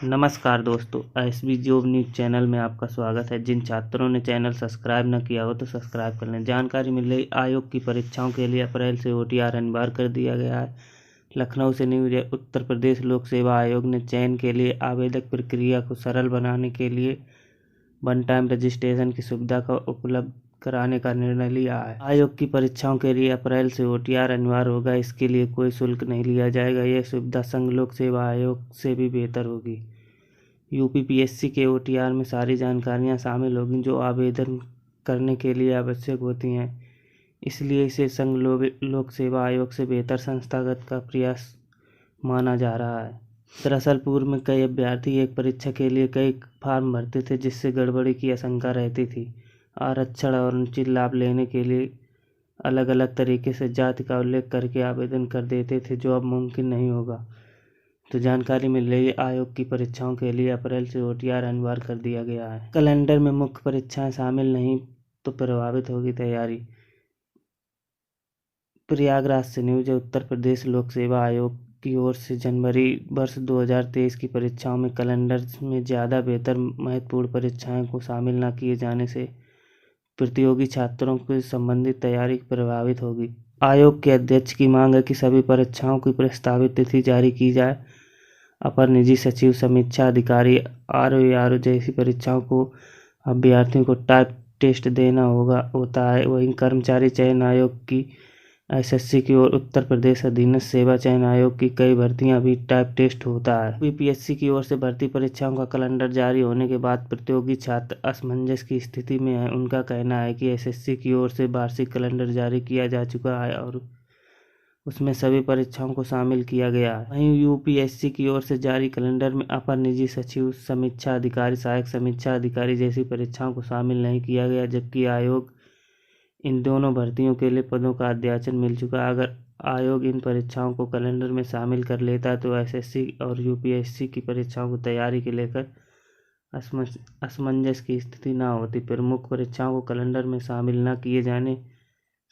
नमस्कार दोस्तों, SB job news channel में आपका स्वागत है। जिन छात्रों ने चैनल सब्सक्राइब न किया हो तो सब्सक्राइब कर लें। जानकारी मिल रही, आयोग की परीक्षाओं के लिए अप्रैल से OTR अनिवार्य कर दिया गया है। लखनऊ से न्यूज़ है। उत्तर प्रदेश लोक सेवा आयोग ने चयन के लिए आवेदक प्रक्रिया को सरल बनाने के लिए वन टाइम रजिस्ट्रेशन की सुविधा का उपलब्ध कराने का निर्णय लिया है। आयोग की परीक्षाओं के लिए अप्रैल से OTR अनिवार्य होगा। इसके लिए कोई शुल्क नहीं लिया जाएगा। यह सुविधा संघ लोक सेवा आयोग से भी बेहतर होगी। UPPSC के OTR में सारी जानकारियां शामिल होगी जो आवेदन करने के लिए आवश्यक होती हैं। इसलिए इसे संघ लोक सेवा आयोग से बेहतर संस्थागत का प्रयास माना जा रहा है। दरअसल पूर्व में कई अभ्यर्थी एक परीक्षा के लिए कई फॉर्म भरते थे, जिससे गड़बड़ी की आशंका रहती थी। आरक्षण और अनुचित लाभ लेने के लिए अलग अलग तरीके से जाति का उल्लेख करके आवेदन कर देते थे, जो अब मुमकिन नहीं होगा। तो जानकारी मिल रही है, आयोग की परीक्षाओं के लिए अप्रैल से OTR अनिवार्य कर दिया गया है। कैलेंडर में मुख्य परीक्षाएं शामिल नहीं तो प्रभावित होगी तैयारी। प्रयागराज से न्यूज है। उत्तर प्रदेश लोक सेवा आयोग की ओर से जनवरी वर्ष 2023 की परीक्षाओं में कैलेंडर में ज़्यादा बेहतर महत्वपूर्ण परीक्षाएं को शामिल न किए जाने से प्रतियोगी छात्रों की संबंधित तैयारी प्रभावित होगी। आयोग के अध्यक्ष की मांग है कि सभी परीक्षाओं की प्रस्तावित तिथि जारी की जाए। अपर निजी सचिव, समीक्षा अधिकारी, RO जैसी परीक्षाओं को अभ्यर्थियों को टाइप टेस्ट देना होता है। वहीं कर्मचारी चयन आयोग की SSC की ओर उत्तर प्रदेश अधीनस्थ सेवा चयन आयोग की कई भर्तियां भी टाइप टेस्ट होता है। UPPSC की ओर से भर्ती परीक्षाओं का कैलेंडर जारी होने के बाद प्रतियोगी छात्र असमंजस की स्थिति में है। उनका कहना है कि SSC की ओर से वार्षिक कैलेंडर जारी किया जा चुका है और उसमें सभी परीक्षाओं को शामिल किया गया है। वहीं UPSC की ओर से जारी कैलेंडर में अपर निजी सचिव, समीक्षा अधिकारी, सहायक समीक्षा अधिकारी जैसी परीक्षाओं को शामिल नहीं किया गया, जबकि आयोग इन दोनों भर्तियों के लिए पदों का अध्याचन मिल चुका है। अगर आयोग इन परीक्षाओं को कैलेंडर में शामिल कर लेता तो SSC और UPSC की परीक्षाओं की तैयारी के लेकर असमंजस की स्थिति न होती। प्रमुख परीक्षाओं को कैलेंडर में शामिल न किए जाने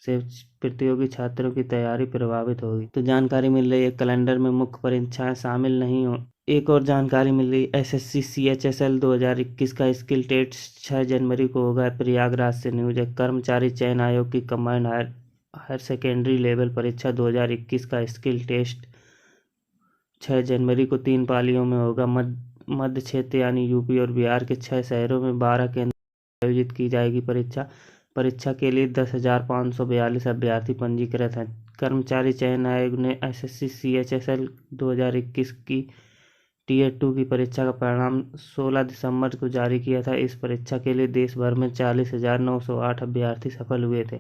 से प्रतियोगी छात्रों की तैयारी प्रभावित होगी। तो जानकारी मिल रही है, कैलेंडर में मुख्य परीक्षाएं शामिल नहीं हो। एक और जानकारी मिल रही है, SSC CHSL 2021 का स्किल टेस्ट 6 जनवरी को होगा। प्रयागराज से न्यूज है। कर्मचारी चयन आयोग की कम्बाइंड हायर सेकेंडरी लेवल परीक्षा 2021 का स्किल टेस्ट 6 जनवरी को 3 पालियों में होगा। मध्य क्षेत्र यानी UP और बिहार के 6 शहरों में 12 केंद्र आयोजित की जाएगी। परीक्षा के लिए 10,542 अभ्यर्थी पंजीकृत हैं। कर्मचारी चयन आयोग ने SSC CHSL 2021 की Tier 2 की परीक्षा का परिणाम 16 दिसंबर को जारी किया था। इस परीक्षा के लिए देश भर में 40,908 अभ्यर्थी सफल हुए थे।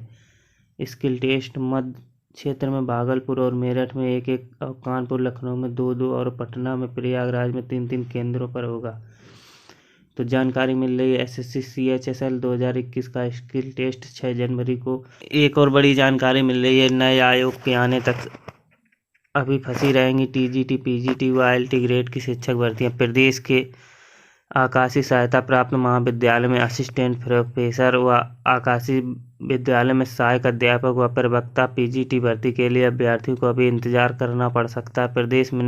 स्किल टेस्ट मध्य क्षेत्र में भागलपुर और मेरठ में 1-1, और कानपुर, लखनऊ में 2-2 और पटना में प्रयागराज में 3-3 केंद्रों पर होगा। तो जानकारी मिल रही है, SSC CHSL 2021 का स्किल टेस्ट 6 जनवरी को। एक और बड़ी जानकारी मिल रही है, नए आयोग के आने तक अभी फंसी रहेंगी TGT, PGT व ILT ग्रेड की शिक्षक भर्तियां। प्रदेश के आकाशीय सहायता प्राप्त महाविद्यालय में असिस्टेंट प्रोफेसर व आकाशीय विद्यालय में सहायक अध्यापक व प्रवक्ता PGT भर्ती के लिए अभ्यर्थियों को अभी इंतजार करना पड़ सकता है। प्रदेश में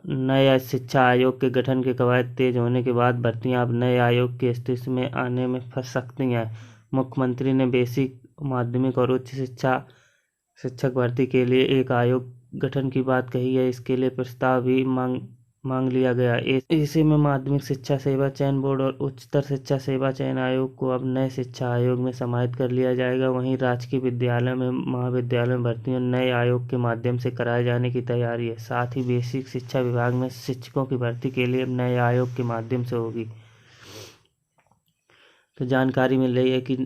नए शिक्षा आयोग के गठन के कवायद तेज होने के बाद भर्तियां अब नए आयोग की स्थिति में आने में फंस सकती हैं। मुख्यमंत्री ने बेसिक, माध्यमिक और उच्च शिक्षा शिक्षक भर्ती के लिए एक आयोग गठन की बात कही है। इसके लिए प्रस्ताव भी मांग लिया गया। ऐसे में माध्यमिक शिक्षा सेवा चयन बोर्ड और उच्चतर शिक्षा सेवा चयन आयोग को अब नए शिक्षा आयोग में समाहित कर लिया जाएगा। वहीं राजकीय विद्यालय में, महाविद्यालय में भर्तियां नए आयोग के माध्यम से कराए जाने की तैयारी है। साथ ही बेसिक शिक्षा विभाग में शिक्षकों की भर्ती के लिए अब नए आयोग के माध्यम से होगी। तो जानकारी मिल रही है कि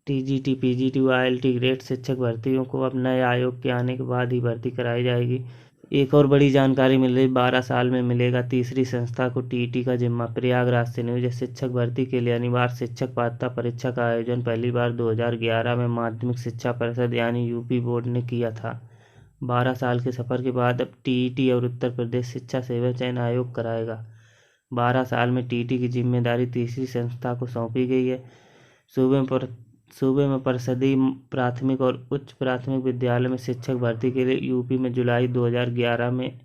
TGT, PGT व ILT ग्रेड शिक्षक भर्तियों को अब नए आयोग के आने के बाद ही भर्ती कराई जाएगी। एक और बड़ी जानकारी मिल रही, 12 साल में मिलेगा तीसरी संस्था को TET का जिम्मा। प्रयागराज से न्यूज। शिक्षक भर्ती के लिए अनिवार्य शिक्षक पात्रता परीक्षा का आयोजन पहली बार 2011 में माध्यमिक शिक्षा परिषद यानी UP बोर्ड ने किया था। 12 साल के सफर के बाद अब TET और उत्तर प्रदेश शिक्षा सेवा चयन आयोग कराएगा। 12 साल में TET की जिम्मेदारी तीसरी संस्था को सौंपी गई है। सूबे में परिषदीय प्राथमिक और उच्च प्राथमिक विद्यालय में शिक्षक भर्ती के लिए UP में जुलाई 2011 में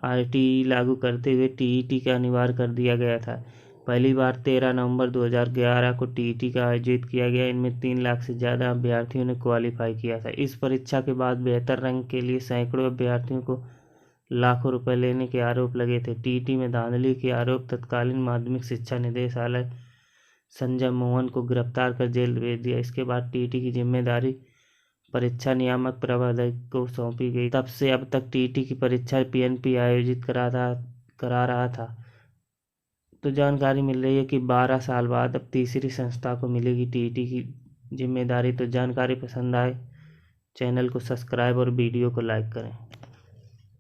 आरटीई लागू करते हुए टीईटी का अनिवार्य कर दिया गया था। पहली बार 13 नवंबर 2011 को टीईटी का आयोजित किया गया। इनमें 3 लाख से ज़्यादा अभ्यर्थियों ने क्वालिफाई किया था। इस परीक्षा के बाद बेहतर रैंक के लिए सैकड़ों अभ्यर्थियों को लाखों रुपए लेने के आरोप लगे थे। टीईटी में धांधली के आरोप तत्कालीन माध्यमिक शिक्षा निदेशालय संजय मोहन को गिरफ्तार कर जेल भेज दिया। इसके बाद टीईटी की जिम्मेदारी परीक्षा नियामक प्रबंधक को सौंपी गई। तब से अब तक टीईटी की परीक्षा पीएनपी आयोजित करा रहा था। तो जानकारी मिल रही है कि 12 साल बाद अब तीसरी संस्था को मिलेगी टीईटी की जिम्मेदारी। तो जानकारी पसंद आए चैनल को सब्सक्राइब और वीडियो को लाइक करें।